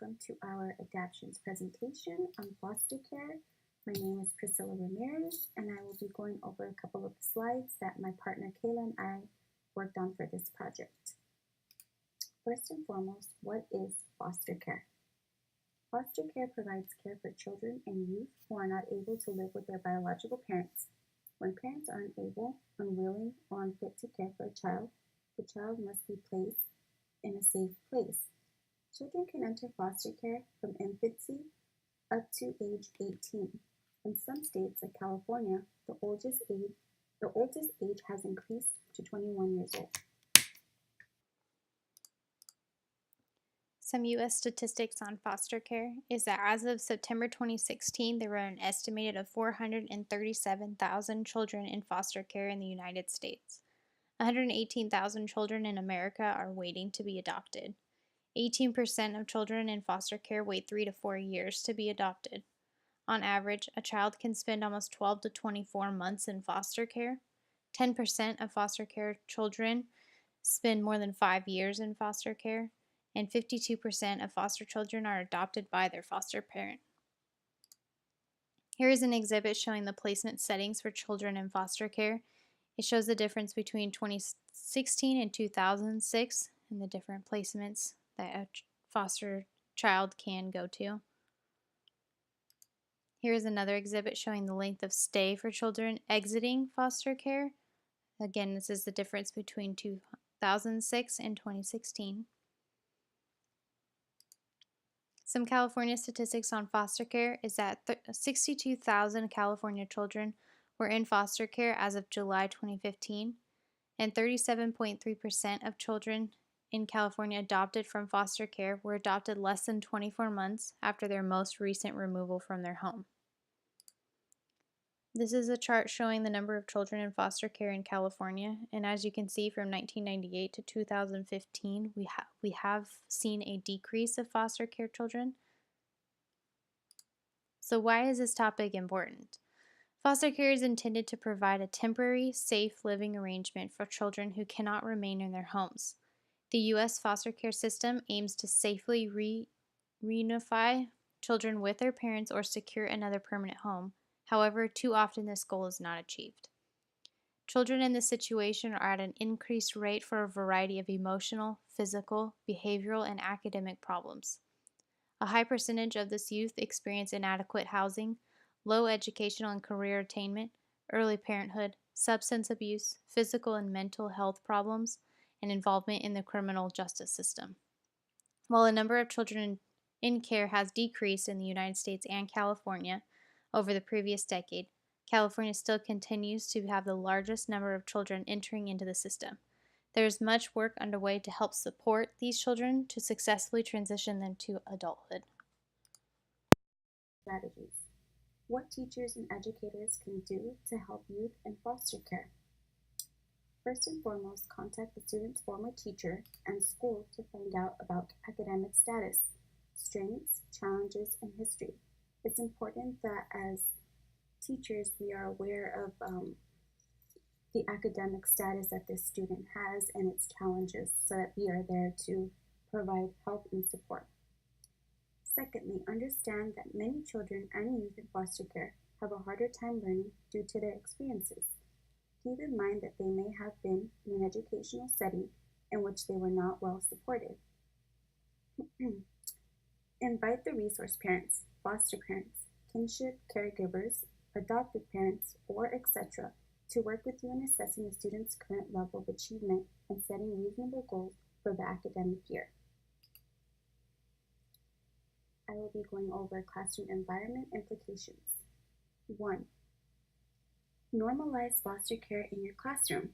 welcome to our Adaptions Presentation on foster care. My name is Priscilla Ramirez, and I will be going over a couple of the slides that my partner Kayla and I worked on for this project. First and foremost, what is foster care? Foster care provides care for children and youth who are not able to live with their biological parents. When parents are unable, unwilling, or unfit to care for a child, the child must be placed in a safe place. Children can enter foster care from infancy up to age 18. In some states, like California, the oldest age has increased to 21 years old. Some U.S. statistics on foster care is that as of September 2016, there were an estimated of 437,000 children in foster care in the United States. 118,000 children in America are waiting to be adopted. 18% of children in foster care wait 3 to 4 years to be adopted. On average, a child can spend almost 12 to 24 months in foster care. 10% of foster care children spend more than 5 years in foster care, and 52% of foster children are adopted by their foster parent. Here is an exhibit showing the placement settings for children in foster care. It shows the difference between 2016 and 2006 and the different placements that a foster child can go to. Here is another exhibit showing the length of stay for children exiting foster care. Again, this is the difference between 2006 and 2016. Some California statistics on foster care is that 62,000 California children were in foster care as of July 2015, and 37.3% of children in California adopted from foster care were adopted less than 24 months after their most recent removal from their home. This is a chart showing the number of children in foster care in California, and as you can see, from 1998 to 2015, we have seen a decrease of foster care children. So why is this topic important? Foster care is intended to provide a temporary, safe living arrangement for children who cannot remain in their homes. The U.S. foster care system aims to safely reunify children with their parents or secure another permanent home. However, too often this goal is not achieved. Children in this situation are at an increased rate for a variety of emotional, physical, behavioral, and academic problems. A high percentage of this youth experience inadequate housing, low educational and career attainment, early parenthood, substance abuse, physical and mental health problems, and involvement in the criminal justice system. While the number of children in care has decreased in the United States and California over the previous decade, California still continues to have the largest number of children entering into the system. There is much work underway to help support these children to successfully transition them to adulthood. Strategies. What teachers and educators can do to help youth in foster care. First and foremost, contact the student's former teacher and school to find out about academic status, strengths, challenges, and history. It's important that as teachers we are aware of the academic status that this student has and its challenges so that we are there to provide help and support. Secondly, understand that many children and youth in foster care have a harder time learning due to their experiences. Keep in mind that they may have been in an educational setting in which they were not well supported. Invite the resource parents, foster parents, kinship caregivers, adoptive parents, or etc. to work with you in assessing the student's current level of achievement and setting reasonable goals for the academic year. I will be going over classroom environment implications. 1. Normalize foster care in your classroom.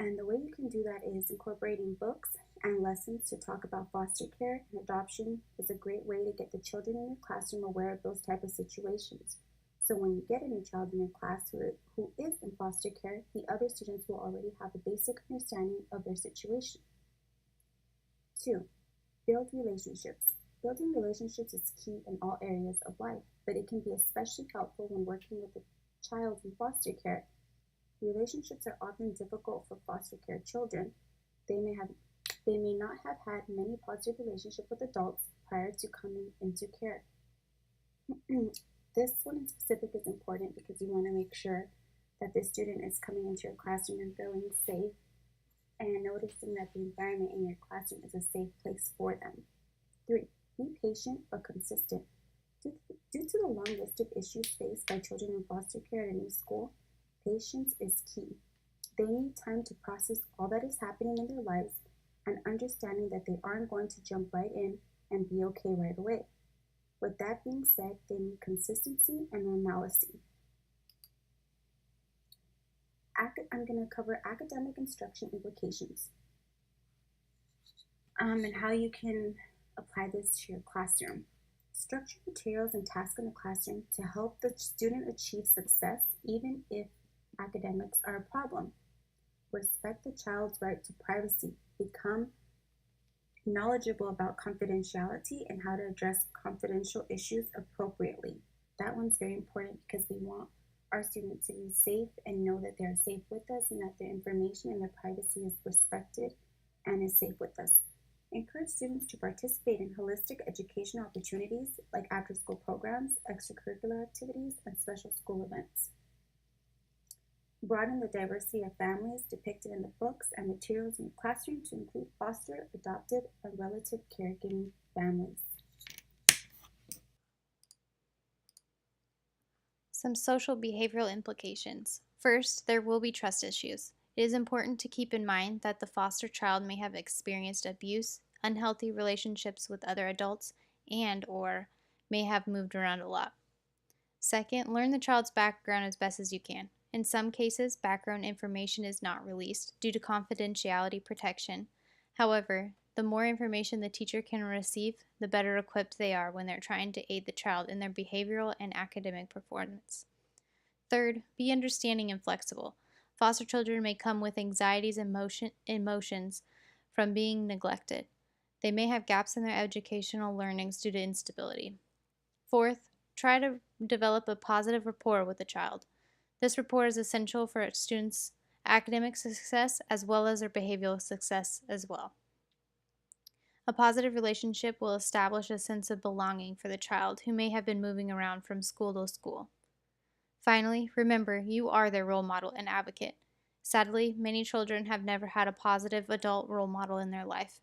And the way you can do that is incorporating books and lessons to talk about foster care and adoption is a great way to get the children in your classroom aware of those type of situations. So when you get a new child in your class who is in foster care, the other students will already have a basic understanding of their situation. 2. Build relationships. Building relationships is key in all areas of life, but it can be especially helpful when working with a child in foster care. Relationships are often difficult for foster care children. They may have They may not have had many positive relationships with adults prior to coming into care. This one in specific is important because you want to make sure that the student is coming into your classroom and feeling safe and noticing that the environment in your classroom is a safe place for them. 3. Be patient but consistent. Due to the long list of issues faced by children in foster care at a new school, patience is key. They need time to process all that is happening in their lives and understanding that they aren't going to jump right in and be okay right away. With that being said, they need consistency and normalcy. I'm going to cover academic instruction implications and how you can apply this to your classroom. Structure materials and tasks in the classroom to help the student achieve success even if academics are a problem. Respect the child's right to privacy. Become knowledgeable about confidentiality and how to address confidential issues appropriately. That one's very important because we want our students to be safe and know that they're safe with us and that their information and their privacy is respected and is safe with us. Encourage students to participate in holistic educational opportunities like after-school programs, extracurricular activities, and special school events. Broaden the diversity of families depicted in the books and materials in the classroom to include foster, adoptive, and relative caregiving families. Some social behavioral implications. First, there will be trust issues. It is important to keep in mind that the foster child may have experienced abuse, unhealthy relationships with other adults, and or may have moved around a lot. Second, learn the child's background as best as you can. In some cases, background information is not released due to confidentiality protection. However, the more information the teacher can receive, the better equipped they are when they're trying to aid the child in their behavioral and academic performance. Third, be understanding and flexible. Foster children may come with anxieties and emotions from being neglected. They may have gaps in their educational learnings due to instability. Fourth, try to develop a positive rapport with the child. This rapport is essential for students' academic success as well as their behavioral success as well. A positive relationship will establish a sense of belonging for the child who may have been moving around from school to school. Finally, remember you are their role model and advocate. Sadly, many children have never had a positive adult role model in their life.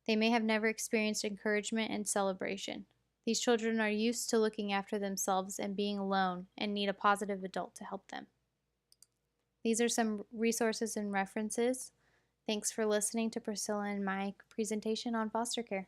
They may have never experienced encouragement and celebration. These children are used to looking after themselves and being alone and need a positive adult to help them. These are some resources and references. Thanks for listening to Priscilla and my presentation on foster care.